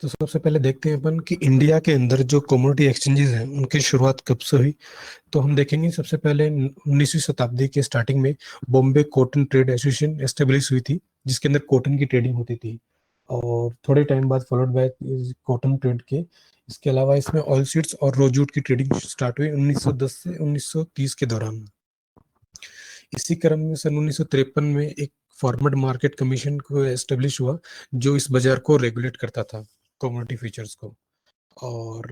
तो सबसे पहले देखते हैं अपन कि इंडिया के अंदर जो कमोडिटी एक्सचेंजेस हैं उनकी शुरुआत कब से हुई। तो हम देखेंगे सबसे पहले 19वीं शताब्दी के स्टार्टिंग में Bombay cotton trade association establish हुई थी, जिसके अंदर कॉटन की ट्रेडिंग होती थी। और थोड़े टाइम बाद फॉलोड बाय कॉटन ट्रेड के इसके अलावा इसमें ऑयल सीड्स और रो जूट की ट्रेडिंग स्टार्ट हुई 1910 से 1930 के दौरान। इसी क्रम में सन 1953 में एक फॉरवर्ड मार्केट कमीशन को एस्टेब्लिश हुआ, जो इस बाजार को रेगुलेट करता था, कमोडिटी फीचर्स को। और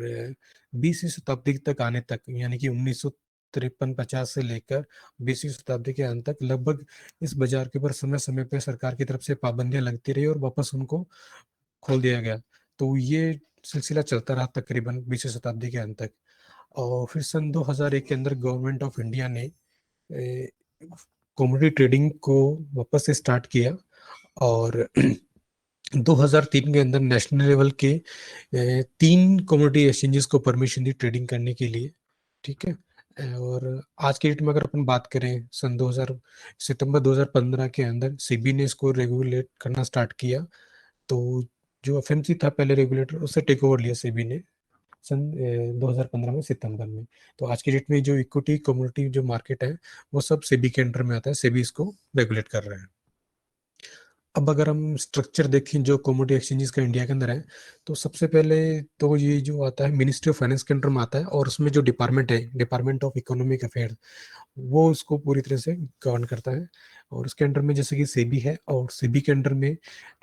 20वीं शताब्दी तक आने तक, यानी कि 1953-50 से लेकर 20वीं शताब्दी के अंत तक, लगभग इस बाजार के ऊपर समय समय पर सरकार की तरफ से पाबंदियां लगती रही और वापस उनको खोल दिया गया। तो ये सिलसिला चलता रहा तकरीबन 20वीं शताब्दी के अंत तक। और फिर सन 2001 के अंदर गवर्नमेंट ऑफ इंडिया ने कमोडिटी ट्रेडिंग को वापस से स्टार्ट किया। और 2003 के अंदर नेशनल लेवल के 3 कमोडिटी एक्सचेंजेस को परमिशन दी ट्रेडिंग करने के लिए। ठीक है। और आज के डेट में अगर अपन बात करें, सन 2000 सितंबर 2015 के अंदर सेबी ने इसको रेगुलेट करना स्टार्ट किया। तो जो एफएमसी था पहले रेगुलेटर, उससे टेक ओवर लिया सेबी ने सन 2015 में सितंबर में। तो आज की डेट में जो इक्विटी कमोडिटी जो मार्केट है वो सब सेबी के अंडर में आता है, सेबी इसको रेगुलेट कर रहे हैं। अब अगर हम स्ट्रक्चर देखें जो कमोडिटी एक्सचेंजेस का इंडिया के अंदर है, तो सबसे पहले तो ये जो आता है मिनिस्ट्री ऑफ फाइनेंस के अंडर में आता है, और उसमें जो डिपार्टमेंट है, डिपार्टमेंट ऑफ इकोनॉमिक अफेयर्स, वो उसको पूरी तरह से गवर्न करता है। और उसके अंडर में जैसे कि सेबी है, और सेबी के अंडर में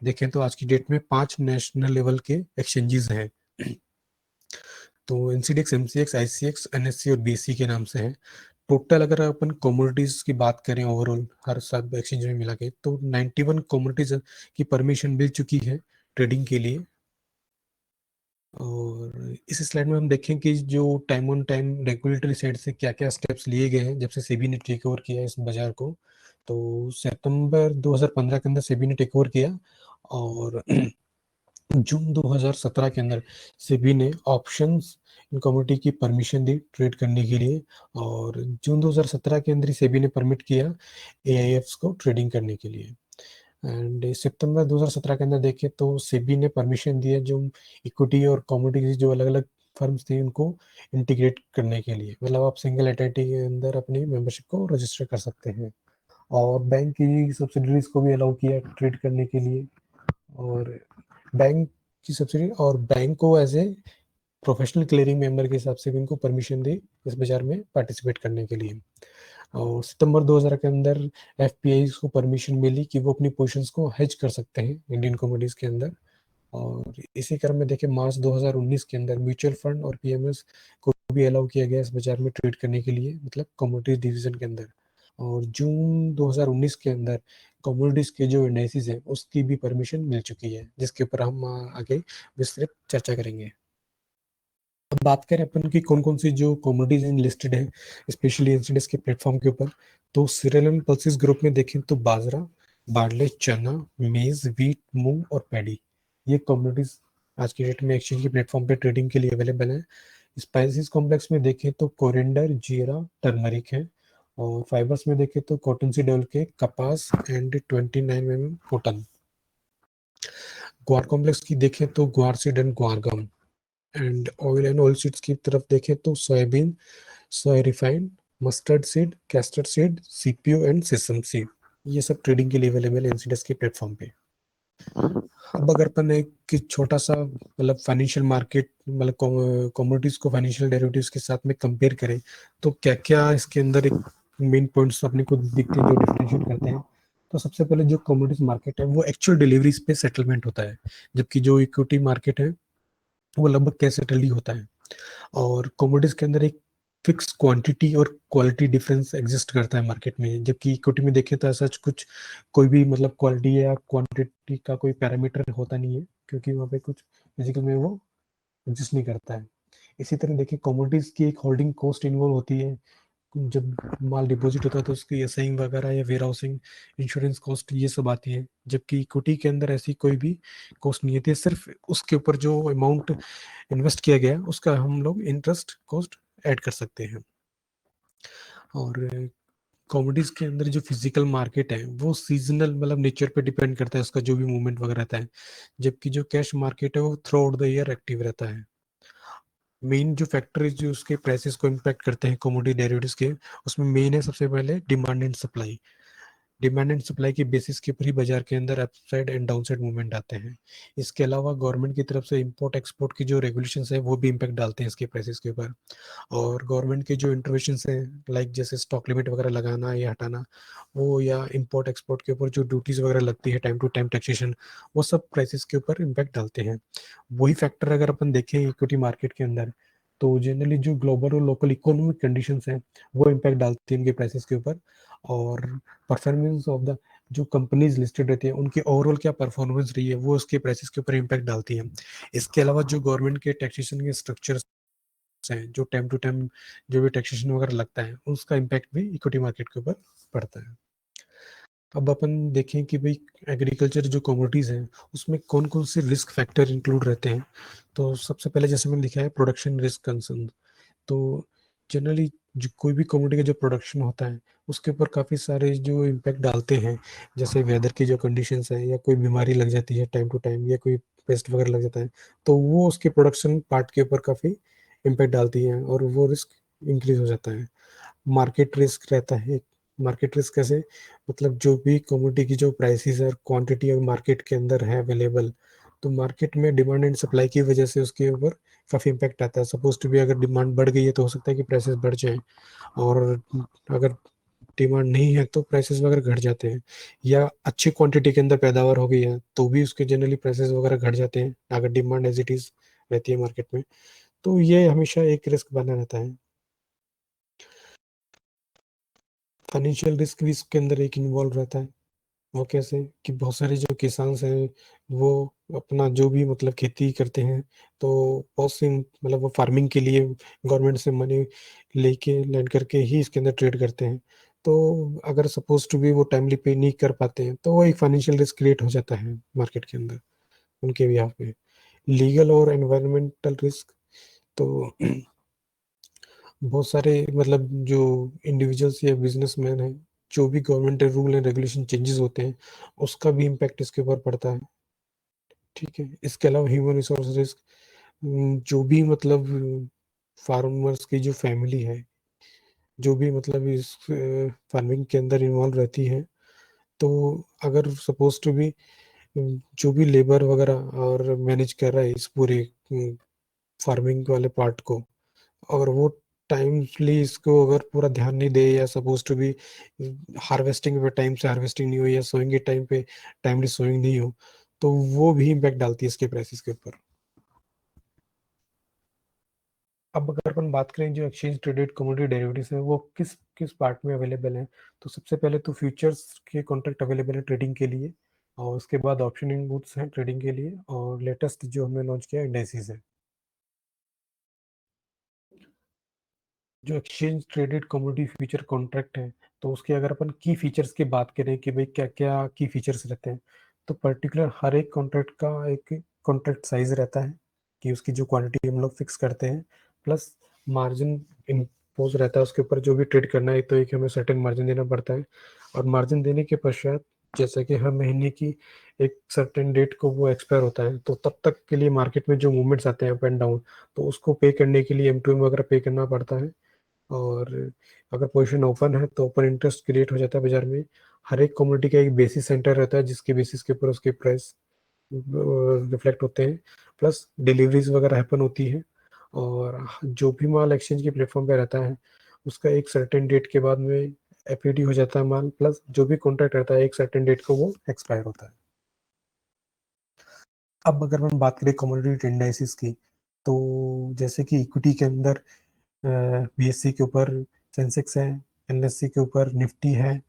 देखें तो आज की डेट में 5 नेशनल लेवल के एक्सचेंजेस हैं। तो एनसीडीएक्स, एमसीएक्स, आईसीएक्स, एनएससी और बीएससी के नाम से है। टोटल अगर अपन कमोडिटीज की बात करें ओवरऑल हर सब एक्सचेंज में मिला के, तो 91 कमोडिटीज की परमिशन मिल चुकी है ट्रेडिंग के लिए। और इस स्लाइड में हम देखें कि जो time on time regulatory side से क्या क्या स्टेप्स लिए गए हैं जब से सेबी ने टेक ओवर किया इस बाजार को। तो सितंबर 2015 के अंदर सेबी ने टेक ओवर किया। और जून 2017 के अंदर सेबी ने ऑप्शंस इन कमोडिटी की परमिशन दी ट्रेड करने के लिए। और जून 2017 के अंदर ही सेबी ने परमिट किया एआईएफ्स को ट्रेडिंग करने के लिए। एंड सितंबर 2017 के अंदर देखें तो सेबी ने परमिशन दिया जो इक्विटी और कमोडिटी जो अलग अलग फर्म्स थी उनको इंटीग्रेट करने के लिए, मतलब आप सिंगल एंटिटी के अंदर अपनी मेंबरशिप को रजिस्टर कर सकते हैं। और बैंक की सब्सिडरीज को भी अलाउ किया ट्रेड करने के लिए। और बैंक की सब्सिडी और बैंक को as a professional clearing member के हिसाब से भी इनको परमिशन दी इस बाजार में पार्टिसिपेट करने के लिए। और सितंबर 2000 के अंदर एफपीआई को परमिशन मिली कि वो अपनी पोजीशंस को हेज कर सकते हैं इंडियन कमोडिटीज के अंदर। और इसी क्रम में देखें मार्च 2019 के अंदर म्यूचुअल फंड और पीएमएस को भी अलाउ किया गया इस बाजार में ट्रेड करने के लिए, मतलब कमोडिटीज डिवीजन के अंदर। और जून 2019 के अंदर कमोडिटीज के जो इंडाइसिस है उसकी भी परमिशन मिल चुकी है, जिसके ऊपर हम आगे विस्तृत चर्चा करेंगे। अब बात करें अपन की कौन कौन सी जो कमोडिटीज लिस्टेड है स्पेशली एनसीडीएक्स के प्लेटफॉर्म के ऊपर, तो सीरियल एंड पल्सेस ग्रुप में देखें तो बाजरा, बार्ले, चना, मेज, व्हीट, मूंग और पैडी, ये कमोडिटीज आज की डेट में एक्सचेंज के प्लेटफॉर्म पे ट्रेडिंग के लिए अवेलेबल है। स्पाइसेस कॉम्प्लेक्स में देखें तो कोरिएंडर, जीरा, टर्मरिक है। और फाइबर्स में देखें तो कॉटन सीड ऑयल के कपास एंड 29 कॉटन। ग्वार कॉम्प्लेक्स की देखें तो ग्वार seed and guar gum. And oil and oil seeds की तरफ देखें तो soybean, soya refined, mustard seed, castor seed, CPO and sesame seed, ये सब ट्रेडिंग के लिए अवेलेबल है एनसीडीएक्स के प्लेटफॉर्म पे। अब अगर अपन एक छोटा सा मतलब फाइनेंशियल मार्केट मतलब कमोडिटीज को फाइनेंशियल डेरिवेटिव्स के साथ में कंपेयर करें, तो क्या क्या इसके अंदर एक मेन पॉइंट्स अपने को दिखते हैं जो डिफरेंशिएट करते हैं। तो सबसे पहले जो कमोडिटीज मार्केट है वो एक्चुअल डिलीवरीज पे सेटलमेंट होता है, जबकि जो इक्विटी मार्केट है वो लगभग कैश सेटल ही होता है। और कमोडिटीज के अंदर एक फिक्स क्वांटिटी और क्वालिटी डिफरेंस एग्जिस्ट करता है मार्केट में, जबकि इक्विटी में देखें तो ऐसा कुछ कोई भी मतलब क्वालिटी या क्वांटिटी का कोई पैरामीटर होता नहीं है, क्योंकि वहाँ पे कुछ फिजिकल में वो एग्जिस्ट नहीं करता है। इसी तरह देखिए कमोडिटीज की एक होल्डिंग कॉस्ट इन्वॉल्व होती है, जब माल डिपॉजिट होता है तो उसकी असाइंग वगैरह या वेयर हाउसिंग, इंश्योरेंस कॉस्ट, ये सब आती है। जबकि इक्विटी के अंदर ऐसी कोई भी कॉस्ट नहीं होती है, सिर्फ उसके ऊपर जो अमाउंट इन्वेस्ट किया गया उसका हम लोग इंटरेस्ट कॉस्ट ऐड कर सकते हैं। और कमोडिटीज के अंदर जो फिजिकल मार्केट है वो सीजनल मतलब नेचर पे डिपेंड करता है, उसका जो भी मूवमेंट वगैरह रहता है, जबकि जो कैश मार्केट है वो through out the year active रहता है। मेन जो फैक्टर्स जो उसके प्राइसेस को इम्पैक्ट करते हैं कमोडिटी डेरिवेटिव्स के, उसमें मेन है सबसे पहले demand and supply. Demand and supply के बेसिस के ऊपर ही बाजार के अंदर अपसाइड एंड डाउनसाइड मूवमेंट आते हैं। इसके अलावा गवर्नमेंट की तरफ से इंपोर्ट एक्सपोर्ट की जो रेगुलेशंस है वो भी इम्पैक्ट डालते हैं इसके प्राइसेस के ऊपर। और गवर्नमेंट के जो इंटरवेंशन हैं, लाइक जैसे स्टॉक लिमिट वगैरह लगाना या हटाना, वो या इंपोर्ट एक्सपोर्ट के ऊपर जो ड्यूटीज वगैरह लगती है, टाइम टू टाइम टैक्सेशन, वो सब प्राइसेस के ऊपर इम्पैक्ट डालते हैं। वही फैक्टर अगर अपन देखें इक्विटी मार्केट के अंदर, तो जनरली जो ग्लोबल और लोकल इकोनॉमिक कंडीशंस हैं वो इम्पैक्ट डालती है इनके प्राइसेस के ऊपर। और परफॉर्मेंस ऑफ द जो कंपनीज लिस्टेड रहती है उनकी ओवरऑल क्या परफॉर्मेंस रही है वो उसके प्राइसेस के ऊपर इम्पैक्ट डालती है। इसके अलावा जो गवर्नमेंट के टैक्सेशन के स्ट्रक्चर्स हैं, जो टाइम टू टाइम जो भी टैक्सेशन वगैरह लगता है, उसका इम्पैक्ट भी इक्विटी मार्केट के ऊपर पड़ता है। अब अपन देखें कि भाई एग्रीकल्चर जो कमोडिटीज हैं उसमें कौन कौन से रिस्क फैक्टर इंक्लूड रहते हैं। तो सबसे पहले जैसे मैंने लिखा है प्रोडक्शन रिस्क कंसर्न। तो जनरली जो कोई भी कमोडिटी का जो प्रोडक्शन होता है उसके ऊपर काफ़ी सारे जो इम्पैक्ट डालते हैं, जैसे वेदर की जो कंडीशंस है या कोई बीमारी लग जाती है टाइम टू टाइम या कोई पेस्ट वगैरह लग जाता है, तो वो उसके प्रोडक्शन पार्ट के ऊपर काफ़ी इम्पैक्ट डालती है और वो रिस्क इंक्रीज हो जाता है। मार्केट रिस्क रहता है। मार्केट रिस्क कैसे, मतलब जो भी कमोडिटी की जो प्राइसेस है क्वांटिटी और मार्केट के अंदर है अवेलेबल, तो मार्केट में डिमांड एंड सप्लाई की वजह से उसके ऊपर काफ़ी इम्पैक्ट आता है। सपोज टू भी अगर डिमांड बढ़ गई है तो हो सकता है कि प्राइसेस बढ़ जाएं, और अगर डिमांड नहीं है तो प्राइसेस वगैरह घट जाते हैं। या अच्छी क्वांटिटी के अंदर पैदावार हो गई है तो भी उसके जनरली प्राइसेस वगैरह घट जाते हैं अगर डिमांड एज इट इज रहती है मार्केट में। तो ये हमेशा एक रिस्क बना रहता है। फाइनेंशियल रिस्क भी इसके अंदर एक इन्वॉल्व रहता है। वो कैसे कि बहुत सारे जो किसान हैं वो अपना जो भी मतलब खेती करते हैं, तो बहुत सी मतलब वो फार्मिंग के लिए गवर्नमेंट से मनी लेके लैंड करके ही इसके अंदर ट्रेड करते हैं। तो अगर सपोज टू भी वो टाइमली पे नहीं कर पाते हैं तो वो एक फाइनेंशियल रिस्क क्रिएट हो जाता है मार्केट के अंदर उनके भी पे। लीगल और एनवायरमेंटल रिस्क, तो बहुत सारे मतलब जो इंडिविजुअल्स या बिजनेसमैन हैं, जो भी government rule and regulation changes होते हैं उसका भी इम्पैक्ट इसके ऊपर पड़ता है। ठीक है, इसके अलावा ह्यूमन रिसोर्स रिस्क, जो भी मतलब फार्मर्स की जो फैमिली है, जो भी मतलब इस फार्मिंग के अंदर इन्वॉल्व रहती है, तो अगर सपोज टू भी जो भी लेबर वगैरह और मैनेज कर रहा है इस पूरे फार्मिंग वाले पार्ट को, अगर वो टाइमली इसको अगर पूरा ध्यान नहीं दे, या सपोज टू बी हार्वेस्टिंग पे टाइम से हार्वेस्टिंग नहीं हो, या सोइंग के टाइम पे टाइमली सोइंग नहीं हो, तो वो भी इम्पैक्ट डालती है इसके प्राइसेस के ऊपर। अब अगर अपन बात करें जो एक्सचेंज ट्रेडेड कमोडिटी डेरिवेटिव्स है वो किस किस पार्ट में अवेलेबल है, तो सबसे पहले तो फ्यूचर्स के कॉन्ट्रैक्ट अवेलेबल है ट्रेडिंग के लिए, और उसके बाद ऑप्शन इन गुड्स हैं ट्रेडिंग के लिए, और लेटेस्ट जो हमने लॉन्च किया इंडेक्सेस है। जो exchange traded commodity future contract है, तो उसके अगर अपन की फीचर्स की बात करें कि भाई क्या क्या की फीचर्स रहते हैं, तो पर्टिकुलर हर एक कॉन्ट्रैक्ट का एक कॉन्ट्रैक्ट साइज रहता है कि उसकी जो क्वांटिटी हम लोग फिक्स करते हैं, प्लस मार्जिन इम्पोज रहता है उसके ऊपर। जो भी ट्रेड करना है तो एक हमें सर्टेन मार्जिन देना पड़ता है, और मार्जिन देने के पश्चात जैसे कि हर महीने की एक सर्टेन डेट को वो एक्सपायर होता है, तो तब तक के लिए मार्केट में जो मूवमेंट्स आते हैं अप एंड डाउन, तो उसको पे करने के लिए M2M वगैरह पे करना पड़ता है। और अगर पोजीशन ओपन है तो ओपन इंटरेस्ट क्रिएट हो जाता है बाजार में। हर एक कमोडिटी का एक बेसिस सेंटर रहता है जिसके बेसिस के ऊपर उसके प्राइस रिफ्लेक्ट होते हैं, प्लस डिलीवरीज वगैरह हैपन होती है। और जो भी माल एक्सचेंज के प्लेटफॉर्म पे रहता है उसका एक सर्टेन डेट के बाद में एफईडी हो जाता है माल, प्लस जो भी कॉन्ट्रैक्ट रहता है एक सर्टेन डेट को वो एक्सपायर होता है। अब अगर हम बात करें कमोडिटी इंडाइसिस की, तो जैसे कि इक्विटी के अंदर बीएससी के ऊपर सेंसेक्स है, एनएससी के ऊपर निफ्टी है,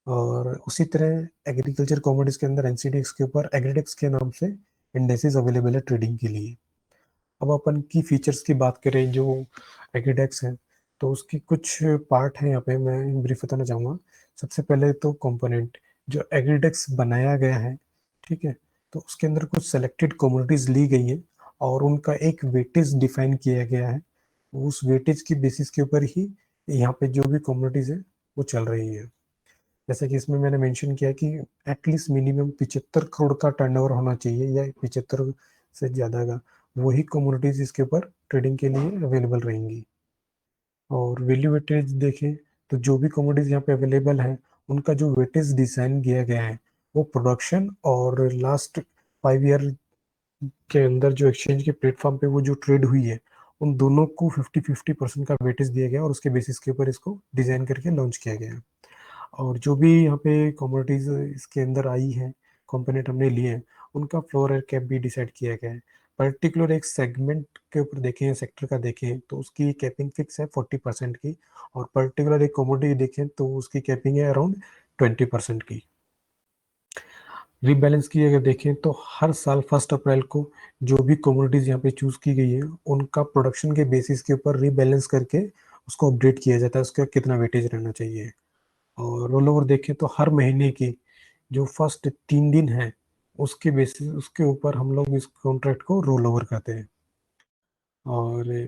और उसी तरह एग्रीकल्चर कमोडिटीज के अंदर एनसीडीएक्स के ऊपर एग्रीडेक्स के नाम से इंडेक्सेस अवेलेबल है ट्रेडिंग के लिए। अब अपन की फीचर्स की बात करें जो एग्रीडेक्स है, तो उसकी कुछ पार्ट है यहाँ पे मैं ब्रीफ बताना चाहूँगा। सबसे पहले तो कंपोनेंट जो एग्रीडेक्स बनाया गया है, ठीक है, तो उसके अंदर कुछ सेलेक्टेड कमोडिटीज ली गई हैं और उनका एक वेटेज डिफाइन किया गया है। उस वेटेज की बेसिस के ऊपर ही यहाँ पे जो भी कमोडिटीज है वो चल रही है। जैसे कि इसमें मैंने मेंशन किया कि एटलीस्ट मिनिमम 75 करोड़ का टर्नओवर होना चाहिए या 75 से ज़्यादा का, वही कमोडिटीज इसके ऊपर ट्रेडिंग के लिए अवेलेबल रहेंगी। और वैल्यू वेटेज देखें तो जो भी कमोडिटीज यहाँ पे अवेलेबल है उनका जो वेटेज डिजाइन किया गया है वो प्रोडक्शन और लास्ट 5 ईयर के अंदर जो एक्सचेंज के प्लेटफॉर्म पे वो जो ट्रेड हुई है उन दोनों को 50-50% का वेटेज दिया गया और उसके बेसिस के ऊपर इसको डिजाइन करके लॉन्च किया गया है। और जो भी यहाँ पे कमोडिटीज इसके अंदर आई है, कंपोनेंट हमने लिए हैं, उनका फ्लोर और कैप भी डिसाइड किया गया है। पर्टिकुलर एक सेगमेंट के ऊपर देखें, सेक्टर का देखें तो उसकी कैपिंग फिक्स है 40% की, और पर्टिकुलर एक कमोडिटी देखें तो उसकी कैपिंग है अराउंड 20% की। रीबैलेंस की अगर देखें तो हर साल 1 अप्रैल को जो भी कमोडिटीज यहाँ पे चूज की गई है उनका प्रोडक्शन के बेसिस के ऊपर रीबैलेंस करके उसको अपडेट किया जाता है, उसका कितना वेटेज रहना चाहिए। और रोल ओवर देखें तो हर महीने की जो फर्स्ट 3 दिन है उसके बेसिस उसके ऊपर हम लोग इस कॉन्ट्रैक्ट को रोल ओवर करते हैं। और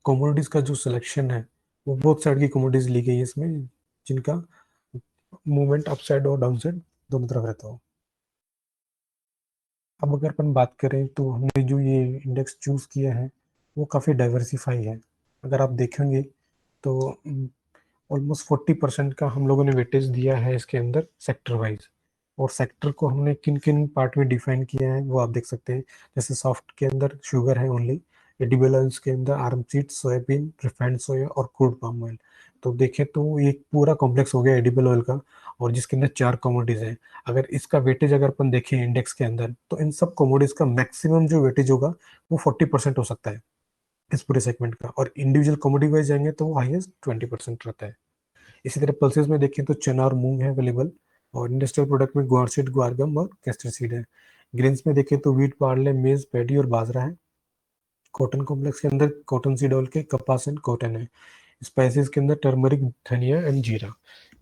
कमोडिटीज का जो सिलेक्शन है वो बहुत साइड की कमोडिटीज ली गई है इसमें, जिनका मूवमेंट अप साइड और डाउन साइड दोनों तरफ रहता हो। अब अगर अपन बात करें तो हमने जो ये इंडेक्स चूज किया है वो काफ़ी डाइवर्सिफाई है। अगर आप देखेंगे तो ऑलमोस्ट 40% का हम लोगों ने वेटेज दिया है इसके अंदर सेक्टर वाइज। और सेक्टर को हमने किन किन पार्ट में डिफाइन किया है वो आप देख सकते हैं। जैसे सॉफ्ट के अंदर शुगर है ओनली, एडिबल ऑयल्स के अंदर आर्म सीड, सोयाबीन, रिफाइंड सोया और क्रूड पाम ऑयल। तो देखें तो ये पूरा कॉम्प्लेक्स हो गया एडिबल ऑयल का, और जिसके अंदर 4 कमोडिटीज हैं। अगर इसका वेटेज अगर अपन देखें इंडेक्स के अंदर तो इन सब कमोडिटीज का मैक्सिमम जो वेटेज होगा वो 40% हो सकता है इस पूरे सेगमेंट का, और इंडिविजुअल कमोडिटी वाइज जाएंगे तो वो हाईएस्ट 20% रहता है। इसी तरह पल्सेस में देखें तो चना और मूंग है अवेलेबल, और इंडस्ट्रियल प्रोडक्ट में ग्वार सीड, ग्वारगम और कैस्टर सीड है। ग्रेन्स में देखें तो व्हीट, बार्ले, मेज, पैडी और बाजरा है। कॉटन कॉम्प्लेक्स के अंदर कॉटन सीड ऑयल के कपास एंड कॉटन है। स्पाइसेस के अंदर टर्मरिक, धनिया एंड जीरा।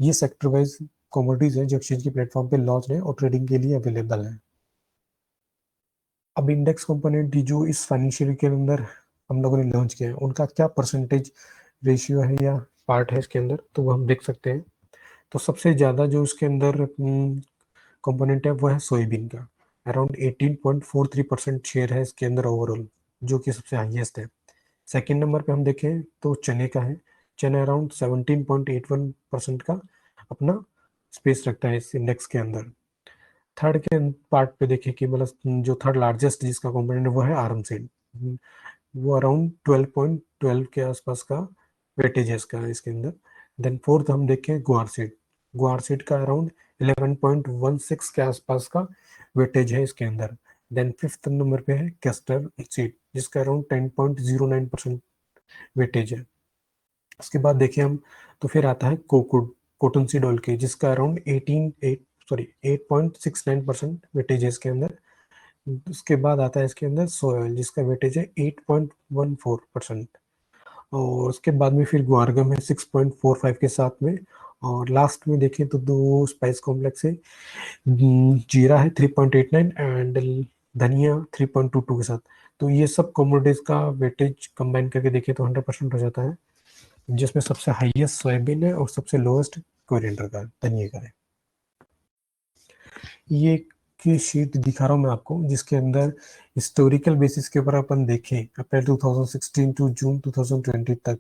ये सेक्टर वाइज कमोडिटीज है जो एक्सचेंज के प्लेटफॉर्म पे लॉन्च है और ट्रेडिंग के लिए अवेलेबल है। अब इंडेक्स कंपोनेंट जो इस फाइनेंशियल के अंदर हम लोगों ने लॉन्च किया है उनका क्या परसेंटेज रेशियो है या पार्ट है इसके अंदर, तो वो हम देख सकते हैं। तो सबसे ज़्यादा जो उसके अंदर कंपोनेंट है वो है सोयाबीन का। अराउंड 18.43% शेयर है इसके अंदर ओवरऑल, जो कि सबसे हाईएस्ट है। सेकेंड नंबर पे हम देखें तो चने का है। चना अराउंड 17.81% का अपना स्पेस रखता है इस इंडेक्स के अंदर। थर्ड के पार्ट पे देखें कि मतलब जो थर्ड लार्जेस्ट जिसका कंपोनेंट है वो है आर्म सीड। वो अराउंड 12.12 के आसपास का वेटेज है इसका इसके अंदर। देन फोर्थ हम देखें गुआर सीड। गुआर सीड का अराउंड 11.16 के आसपास का वेटेज है इसके अंदर। देन फिफ्थ नंबर पे है कैस्टर सीड जिसका अराउंड 10.09% वेटेज है। उसके बाद देखिए हम तो फिर आता है कोकुड, कॉटन सीड ऑयल के, जिसका अराउंड 8.69% वेटेज है इसके अंदर। उसके बाद आता है इसके अंदर सोया ऑयल जिसका वेटेज है 8.14%। और उसके बाद में फिर ग्वारगम है 6.45 के साथ में। और लास्ट में देखें तो दो स्पाइस कॉम्प्लेक्स है, जीरा है 3.89 एंड धनिया 3.22 के साथ। तो ये सब कमोडिटीज का वेटेज कंबाइन करके देखें तो 100% हो जाता है, जिसमें सबसे हाईएस्ट सोयाबीन है और सबसे लोएस्ट कोरिएंडर का, धनिया का है। ये की शीट दिखा रहा हूँ मैं आपको जिसके अंदर हिस्टोरिकल बेसिस के ऊपर अपन देखें अप्रैल 2016 टू जून 2020 तक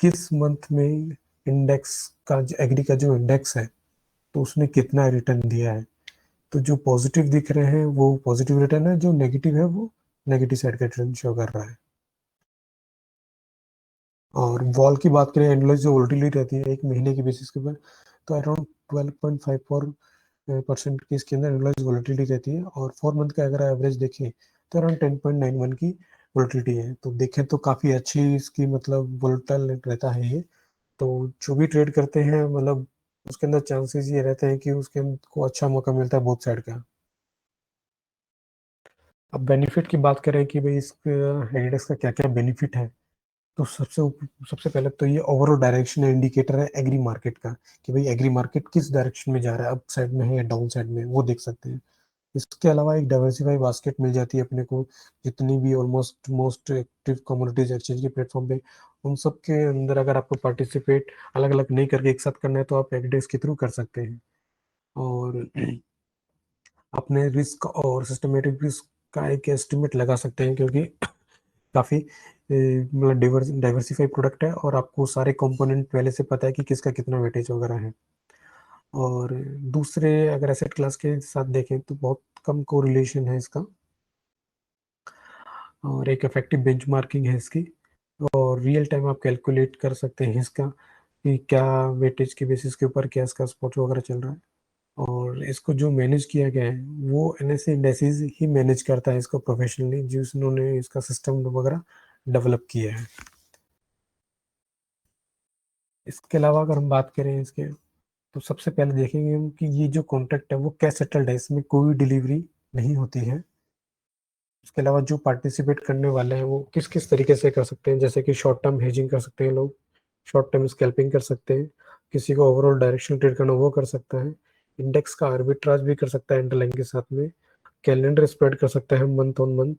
किस मंथ में इंडेक्स का एग्री का जो इंडेक्स है तो उसने कितना रिटर्न दिया है। तो जो पॉजिटिव दिख रहे हैं वो पॉजिटिव रिटर्न है, जो नेगेटिव है वो नेगेटिव साइड का रिटर्न शो कर रहा है। और वॉल की बात करें, एनुअलाइज जो वोलेटिलिटी रहती है एक महीने की बेसिस के ऊपर, तो अराउंड 12.54% की इसके अंदर एनुअलाइज वोलेटिलिटी रहती है। और 4 मंथ का अगर एवरेज देखें तो अराउंड 10.91 की वोलेटिलिटी है। तो देखें तो काफ़ी अच्छी इसकी मतलब वोलेटाइल रहता है ये। तो जो भी ट्रेड करते हैं मतलब उसके अंदर चांसेस ये रहते हैं कि उसके को अच्छा मौका मिलता है बोथ साइड का। अब बेनिफिट की बात करें कि भाई इस इंडेक्स का क्या क्या बेनिफिट है, तो सबसे पहले तो ये ओवरऑल डायरेक्शन इंडिकेटर है एग्री मार्केट का, कि भाई एग्री मार्केट किस डायरेक्शन में जा रहा है, अप साइड में है या डाउन साइड में, वो देख सकते हैं। इसके अलावा एक डाइवर्सिफाई बास्केट मिल जाती है अपने को, जितनी भी almost most active commodities exchange के प्लेटफॉर्म पे उन सब के अंदर अगर आपको पार्टिसिपेट अलग अलग नहीं करके एक साथ करना है तो आप एगडेक्स के थ्रू कर सकते हैं। और अपने रिस्क और सिस्टमेटिक रिस्क का एक एस्टिमेट लगा सकते हैं, क्योंकि काफ़ी मतलब डाइवर्सिफाई प्रोडक्ट है और आपको सारे कंपोनेंट पहले से पता है कि किसका कितना वेटेज वगैरह है। और दूसरे अगर एसेट क्लास के साथ देखें तो बहुत कम कोरिलेशन है इसका, और एक इफेक्टिव बेंचमार्किंग है इसकी, और रियल टाइम आप कैलकुलेट कर सकते हैं इसका कि क्या वेटेज के बेसिस के ऊपर क्या इसका स्पॉट वगैरह चल रहा है। और इसको जो मैनेज किया गया है वो एनएसए इंडेसिस ही मैनेज करता है इसको प्रोफेशनली, जिन्होंने इसका सिस्टम वगैरह डेवलप किया है। इसके अलावा अगर हम बात करें इसके, तो सबसे पहले देखेंगे हम कि ये जो कॉन्ट्रैक्ट है वो क्या सेटल्ड है, इसमें कोई डिलीवरी नहीं होती है। इसके अलावा जो पार्टिसिपेट करने वाले हैं वो किस किस तरीके से कर सकते हैं, जैसे कि शॉर्ट टर्म हेजिंग कर सकते हैं लोग, शॉर्ट टर्म स्कैल्पिंग कर सकते हैं, किसी को ओवरऑल डायरेक्शन ट्रेड करना वो कर सकता है, इंडेक्स का आर्बिट्राज भी कर सकता है इंटरलाइन के साथ में, कैलेंडर स्प्रेड कर सकता है मंथ ऑन मंथ।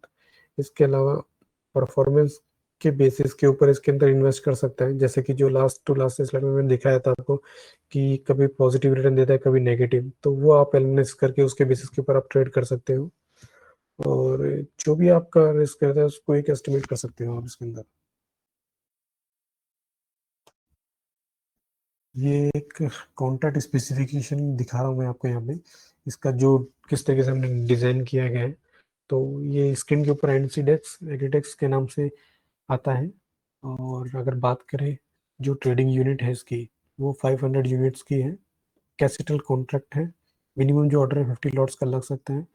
इसके अलावा परफॉर्मेंस के बेसिस के ऊपर इसके अंदर इन्वेस्ट कर सकता है, जैसे कि जो लास्ट टू लास्ट स्लाइड में मैंने दिखाया था आपको कि कभी पॉजिटिव रिटर्न देता है कभी नेगेटिव, तो वो आप एनालिसिस करके उसके बेसिस के ऊपर आप ट्रेड कर सकते हो। और जो भी आपका रिस्क रहता है उसको एक एस्टिमेट कर सकते हो आप इसके अंदर। ये एक कॉन्ट्रैक्ट स्पेसिफिकेशन दिखा रहा हूँ मैं आपको यहाँ पे, इसका जो किस तरीके से हमने डिजाइन किया गया है। तो ये स्क्रीन के ऊपर एनसीडेक्स एडिडेक्स के नाम से आता है। और अगर बात करें जो ट्रेडिंग यूनिट है इसकी, वो 500 यूनिट्स की है, कैपिटल कॉन्ट्रैक्ट है, मिनिमम जो ऑर्डर है 50 लॉट्स का लग सकता है,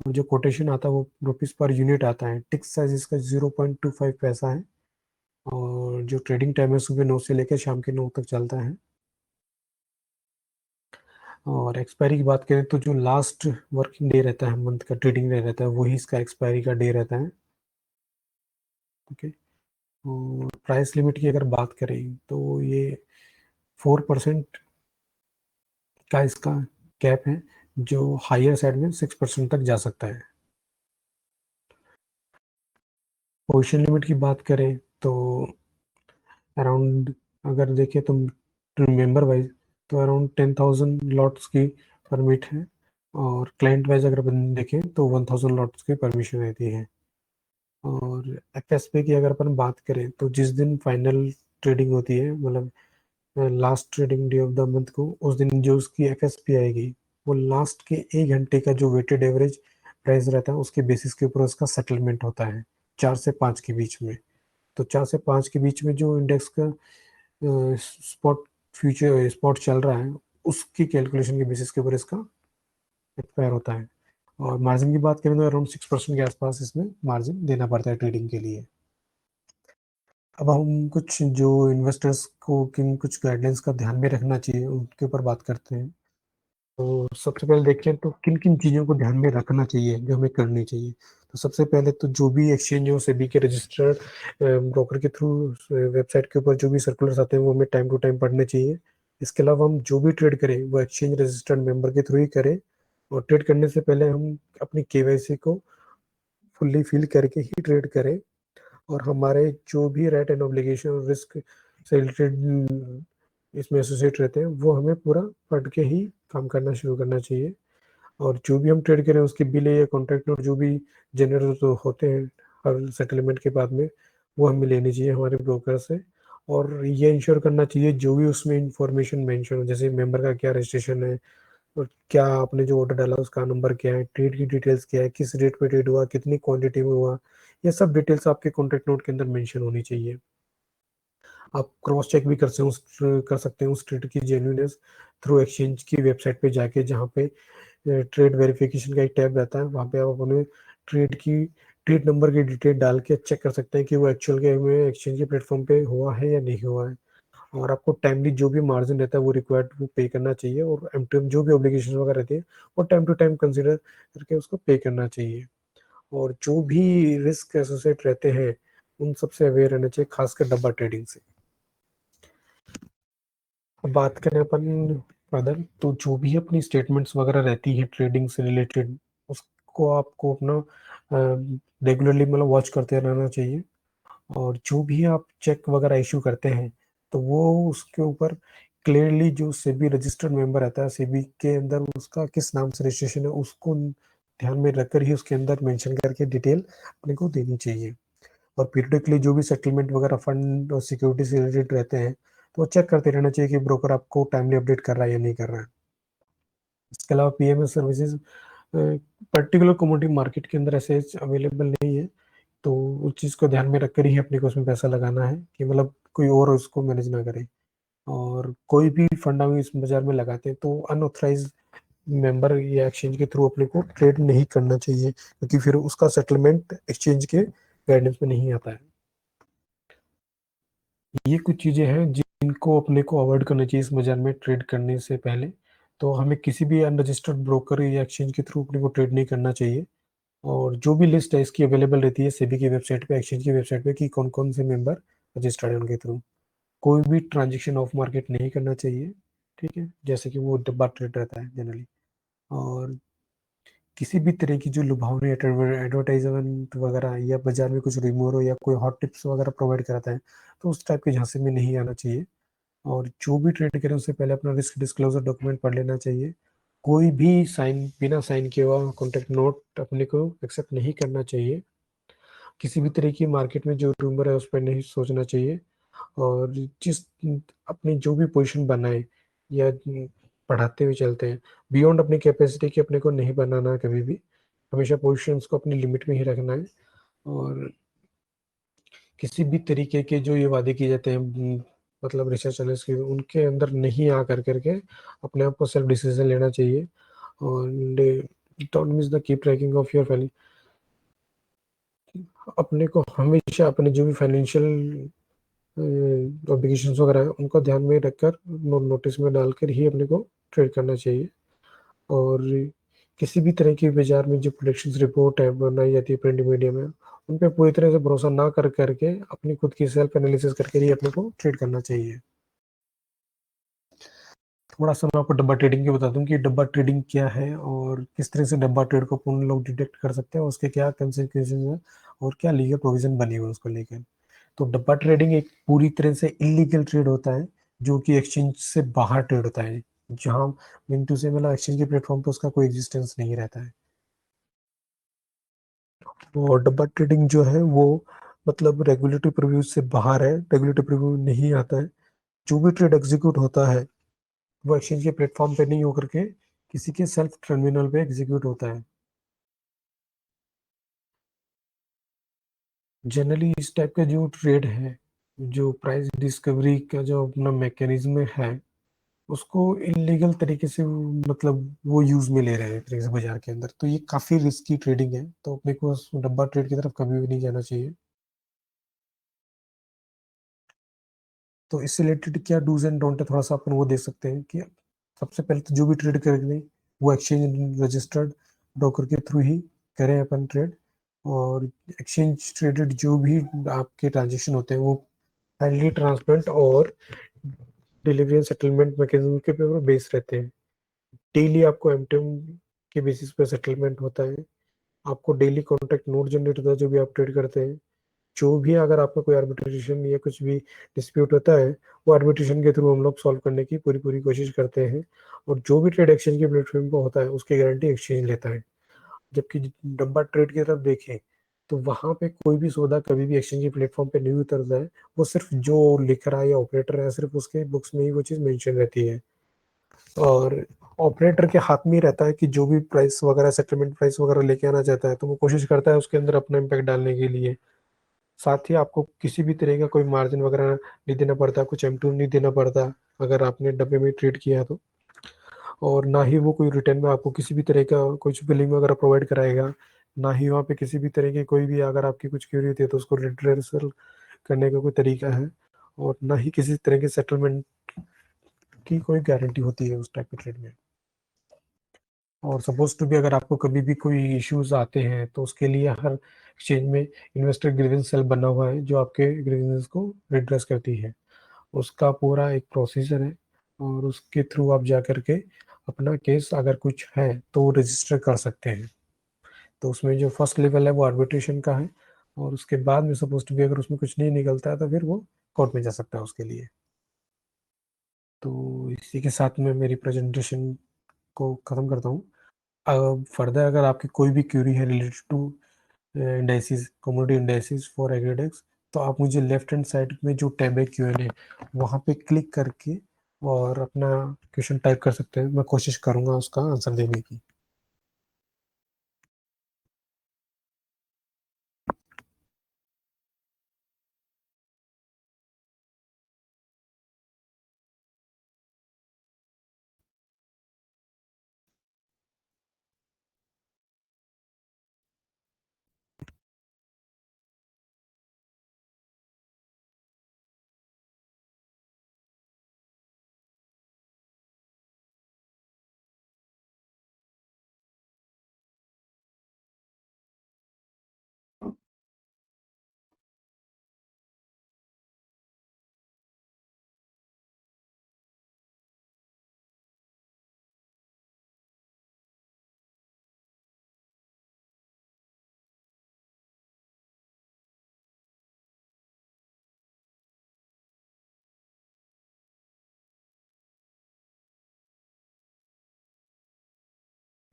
और जो कोटेशन आता है वो रुपीज़ पर यूनिट आता है। टिक साइज इसका 0.25 पैसा है, और जो ट्रेडिंग टाइम है सुबह 9 से लेकर शाम के 9 तक चलता है। और एक्सपायरी की बात करें तो जो लास्ट वर्किंग डे रहता है मंथ का ट्रेडिंग डे रहता है वही इसका एक्सपायरी का डे रहता है। ओके। और प्राइस लिमिट की अगर बात करें तो ये 4% का इसका कैप है, जो हायर साइड में 6% तक जा सकता है। पोजीशन लिमिट की बात करें तो अराउंड, अगर देखें तो मेंबर वाइज तो अराउंड 10,000 लॉट्स की परमिट है, और क्लाइंट वाइज अगर अपन देखें तो 1,000 लॉट्स की परमिशन रहती है। और एफएसपी की अगर अपन बात करें तो जिस दिन फाइनल ट्रेडिंग होती है, मतलब last trading day of the month को, उस दिन जो उसकी एफएसपी आएगी वो लास्ट के 1 घंटे का जो वेटेड एवरेज प्राइस रहता है उसके बेसिस के ऊपर उसका सेटलमेंट होता है 4 से 5 के बीच में। तो 4 से 5 के बीच में जो इंडेक्स का स्पॉट फ्यूचर स्पॉट चल रहा है उसकी कैलकुलेशन के बेसिस के ऊपर इसका एक्सपायर होता है। और मार्जिन की बात करें तो अराउंड 6% के आसपास इसमें मार्जिन देना पड़ता है ट्रेडिंग के लिए। अब हम कुछ जो इन्वेस्टर्स को किन कुछ गाइडलाइंस का ध्यान में रखना चाहिए उनके ऊपर बात करते हैं। तो सबसे पहले देखें तो किन किन चीज़ों को ध्यान में रखना चाहिए जो हमें करनी चाहिए। तो सबसे पहले तो जो भी एक्सचेंज हो सेबी के रजिस्टर्ड ब्रोकर के थ्रू वेबसाइट के ऊपर जो भी सर्कुलर्स आते हैं वो हमें टाइम टू टाइम पढ़ने चाहिए। इसके अलावा हम जो भी ट्रेड करें वो एक्सचेंज रजिस्टर्ड मेंबर के थ्रू ही करें, और ट्रेड करने से पहले हम अपनी केवाईसी को फुल्ली फिल करके ही ट्रेड करें। और हमारे जो भी राइट एंड ऑब्लिगेशन रिस्क से रिलेटेड इसमें एसोसिएट रहते हैं वो हमें पूरा पढ़ के ही काम करना शुरू करना चाहिए। और जो भी हम ट्रेड करें उसके बिल या कॉन्ट्रैक्ट और जो भी जनरल होते हैं हर सेटलमेंट के बाद में, वो हमें लेनी चाहिए हमारे ब्रोकर से। और ये इंश्योर करना चाहिए जो भी उसमें इंफॉर्मेशन मेंशन हो, जैसे मेंबर का क्या रजिस्ट्रेशन है, और क्या आपने जो ऑर्डर डाला उसका नंबर क्या है, ट्रेड की डिटेल्स क्या है, किस रेट पे ट्रेड हुआ, कितनी क्वांटिटी में हुआ, ये सब डिटेल्स आपके कॉन्ट्रैक्ट नोट के अंदर मेंशन होनी चाहिए। आप क्रॉस चेक भी कर सकते हैं उस ट्रेड की जेन्युइननेस थ्रू एक्सचेंज की वेबसाइट पे जाके, जहाँ पे ट्रेड वेरिफिकेशन का एक टैब रहता है, वहाँ पे आप अपने ट्रेड नंबर की डिटेल डाल के चेक कर सकते हैं कि वो एक्चुअल के में एक्सचेंज के प्लेटफॉर्म पे हुआ है या नहीं हुआ है। और आपको टाइमली जो भी मार्जिन रहता है वो रिक्वायर्ड वो पे करना चाहिए, और एमटीएम जो भी ऑब्लिगेशन वगैरह रहती है वो टाइम टू टाइम कंसिडर करके उसको पे करना चाहिए। और जो भी रिस्क एसोसिएट रहते हैं उन सबसे अवेयर रहना चाहिए, खासकर डब्बा ट्रेडिंग से। अब बात करें अपन फर्दर, तो जो भी अपनी स्टेटमेंट्स वगैरह रहती है ट्रेडिंग से रिलेटेड, उसको आपको अपना रेगुलरली मतलब वॉच करते रहना चाहिए। और जो भी आप चेक वगैरह इशू करते हैं तो वो उसके ऊपर क्लियरली जो सेबी रजिस्टर्ड मेंबर रहता है, सेबी के अंदर उसका किस नाम से रजिस्ट्रेशन है उसको ध्यान में रखकर ही उसके अंदर मेंशन करके डिटेल अपने को देनी चाहिए। और पीरियडिकली जो भी सेटलमेंट वगैरह फंड और सिक्योरिटी से रिलेटेड रहते हैं तो वो चेक करते रहना चाहिए कि ब्रोकर आपको टाइमली अपडेट कर रहा है या नहीं कर रहा है। इसके अलावा PMS services particular commodity market के अंदर ऐसे अवेलेबल नहीं है, तो उस चीज़ को ध्यान में रखकर ही अपने को उसमें पैसा लगाना है कि मतलब कोई और उसको मैनेज ना करे। और कोई भी फंड हम इस बाजार में लगाते हैं तो अनऑथराइज मेंबर या एक्सचेंज के थ्रू अपने को ट्रेड नहीं करना चाहिए, क्योंकि फिर उसका सेटलमेंट एक्सचेंज के गाइडेंस में नहीं आता है। ये कुछ चीज़ें हैं जिनको अपने को अवॉइड करना चाहिए इस बाजार में ट्रेड करने से पहले। तो हमें किसी भी अनरजिस्टर्ड ब्रोकर या एक्सचेंज के थ्रू अपने को ट्रेड नहीं करना चाहिए। और जो भी लिस्ट है इसकी अवेलेबल रहती है सेबी की वेबसाइट पे, एक्सचेंज की वेबसाइट पे कि कौन कौन से मेंबर रजिस्टर्ड है उनके थ्रू। कोई भी ट्रांजेक्शन ऑफ मार्केट नहीं करना चाहिए, ठीक है, जैसे कि वो डब्बा ट्रेड रहता है जनरली। और किसी भी तरह की जो लुभावनी एडवर्टाइजमेंट वगैरह या बाजार में कुछ रिमोर हो या कोई हॉट टिप्स वगैरह प्रोवाइड कराता है तो उस टाइप के झांसे में नहीं आना चाहिए। और जो भी ट्रेड करें उससे पहले अपना रिस्क डिस्क्लोजर डॉक्यूमेंट पढ़ लेना चाहिए। कोई भी साइन बिना साइन किए हुआ कॉन्ट्रैक्ट नोट अपने को एक्सेप्ट नहीं करना चाहिए। किसी भी तरह की मार्केट में जो रूमर है उस पर नहीं सोचना चाहिए। और जिस अपनी जो भी पोजीशन बनाए या बढ़ाते हुए चलते हैं, बियॉन्ड अपनी कैपेसिटी के अपने को नहीं बनाना है कभी भी। हमेशा पोजीशंस को अपनी लिमिट में ही रखना है। और किसी भी तरीके के जो ये वादे किए जाते हैं मतलब रिसर्च एनालिस्ट के, उनके अंदर नहीं आ करके अपने आप को सेल्फ डिसीजन लेना चाहिए। और don't miss the keep tracking of your value. अपने को हमेशा अपने जो भी फाइनेंशियल ऑब्लिगेशंस वगैरह है उनको ध्यान में रखकर नोटिस में डालकर ही अपने को ट्रेड करना चाहिए। और किसी भी तरह की बाजार में जो प्रोडक्शन रिपोर्ट है बनाई जाती है प्रिंट मीडिया में, उन पर पूरी तरह से भरोसा ना कर करके अपनी खुद की सेल्फ एनालिसिस करके ही अपने को ट्रेड करना चाहिए। थोड़ा सा मैं आपको डब्बा ट्रेडिंग की बता दूं कि डब्बा ट्रेडिंग क्या है और किस तरह से डब्बा ट्रेड को अपन लोग डिटेक्ट कर सकते हैं, उसके क्या कंसिक्वेंसेस हैं और क्या लीगल प्रोविजन बनी हुई है उसको लेकर। तो डब्बा ट्रेडिंग एक पूरी तरह से इलीगल ट्रेड होता है जो कि एक्सचेंज से बाहर ट्रेड होता है, जहां मीन टू से मतलब एक्सचेंज के प्लेटफॉर्म पे उसका कोई एग्जिस्टेंस नहीं रहता है। और डब्बा ट्रेडिंग जो है वो मतलब रेगुलेटरी प्रीव्यू से बाहर है, रेगुलेटरी प्रीव्यू नहीं आता है। जो भी ट्रेड एग्जीक्यूट होता है वो एक्सचेंज के प्लेटफॉर्म पे नहीं होकर के किसी के सेल्फ टर्मिनल पे एग्जीक्यूट होता है। जनरली इस टाइप का जो ट्रेड है, जो प्राइस डिस्कवरी का जो अपना मैकेनिज्म है, उसको इलीगल तरीके से मतलब वो यूज में ले रहे हैं एक तरीके से बाजार के अंदर, तो ये काफी रिस्की ट्रेडिंग है, तो अपने को उस डब्बा ट्रेड की तरफ कभी भी नहीं जाना चाहिए। तो इससे रिलेटेड क्या डूज एंड डोंट है थोड़ा सा अपन वो देख सकते हैं कि सबसे पहले तो जो भी ट्रेड करेंगे वो एक्सचेंज रजिस्टर्ड ब्रोकर के थ्रू ही करें अपन ट्रेड। और एक्सचेंज ट्रेडेड जो भी आपके ट्रांजेक्शन होते हैं वो हाईली ट्रांसपेरेंट और डिलीवरी एंड सेटलमेंट मैकेनिज्म के ऊपर बेस रहते हैं। डेली आपको एमटीएम के बेसिस पे सेटलमेंट होता है। आपको डेली कॉन्ट्रैक्ट नोट जनरेट होता है जो भी आप ट्रेड करते हैं। जो भी अगर आपका कोई आर्बिट्रेशन या कुछ भी डिस्प्यूट होता है वो आर्बिट्रेशन के थ्रू हम लोग सॉल्व करने की पूरी पूरी कोशिश करते हैं। और जो भी ट्रेड एक्सचेंज के प्लेटफॉर्म पर होता है उसकी गारंटी एक्सचेंज लेता है। जबकि डब्बा ट्रेड की तरफ देखें तो वहां पे कोई भी सौदा कभी भी एक्सचेंज के प्लेटफॉर्म पे नहीं उतरता है। वो सिर्फ जो लिख रहा है या ऑपरेटर है सिर्फ उसके बुक्स में ही वो चीज़ मेंशन रहती है। और ऑपरेटर के हाथ में ही रहता है कि जो भी प्राइस वगैरह सेटलमेंट प्राइस वगैरह लेके आना चाहता है तो वो कोशिश करता है उसके अंदर अपना इम्पैक्ट डालने के लिए। साथ ही आपको किसी भी तरह का कोई मार्जिन वगैरह नहीं देना पड़ता, कुछ एम2 नहीं देना पड़ता अगर आपने डब्बे में ट्रेड किया तो। और ना ही वो कोई रिटर्न में आपको किसी भी तरह का कुछ बिलिंग वगैरह प्रोवाइड कराएगा। ना ही वहाँ पे किसी भी तरह की कोई भी अगर आपकी कुछ क्यूरी होती है तो उसको रिड्रेसल करने का कोई तरीका है। और ना ही किसी तरह के सेटलमेंट की कोई गारंटी होती है उस टाइप के ट्रेड में। और सपोज टू भी अगर आपको कभी भी कोई इश्यूज आते हैं तो उसके लिए हर एक्सचेंज में इन्वेस्टर ग्रीवेंस सेल बना हुआ है जो आपके ग्रीवेंस को रिड्रेस करती है। उसका पूरा एक प्रोसीजर है और उसके थ्रू आप जा करके अपना केस अगर कुछ है तो रजिस्टर कर सकते हैं। तो उसमें जो फर्स्ट लेवल है वो आर्बिट्रेशन का है। और उसके बाद में सपोज टू भी अगर उसमें कुछ नहीं निकलता है तो फिर वो कोर्ट में जा सकता है उसके लिए। तो इसी के साथ में मेरी प्रेजेंटेशन को ख़त्म करता हूँ। फर्दर अगर आपकी कोई भी क्यूरी है related to indices, commodity indices for Agridex, तो आप मुझे लेफ्ट हैंड साइड में जो टैब है Q&A, वहाँ पे क्लिक करके और अपना क्वेश्चन टाइप कर सकते हैं। मैं कोशिश करूँगा उसका आंसर देने की।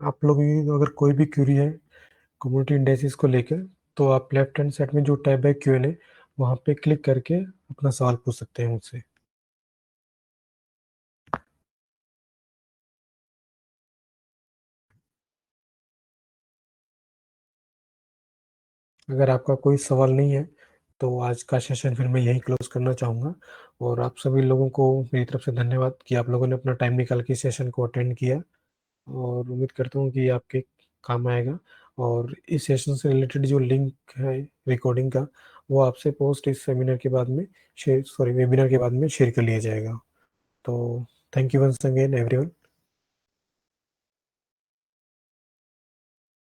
आप लोग भी अगर कोई भी क्यूरी है कम्युनिटी इंडाइसिस को लेकर, तो आप लेफ्ट हैंड साइड में जो टैब है Q&A, वहाँ पे क्लिक करके अपना सवाल पूछ सकते हैं मुझसे। अगर आपका कोई सवाल नहीं है तो आज का सेशन फिर मैं यहीं क्लोज करना चाहूँगा। और आप सभी लोगों को मेरी तरफ से धन्यवाद कि आप लोगों ने अपना टाइम निकाल के सेशन को अटेंड किया, और उम्मीद करता हूँ कि आपके काम आएगा। और इस सेशन से रिलेटेड जो लिंक है रिकॉर्डिंग का, वो आपसे पोस्ट इस सेमिनार के बाद में शेयर, सॉरी वेबिनार के बाद में शेयर कर लिया जाएगा। तो thank you once again everyone.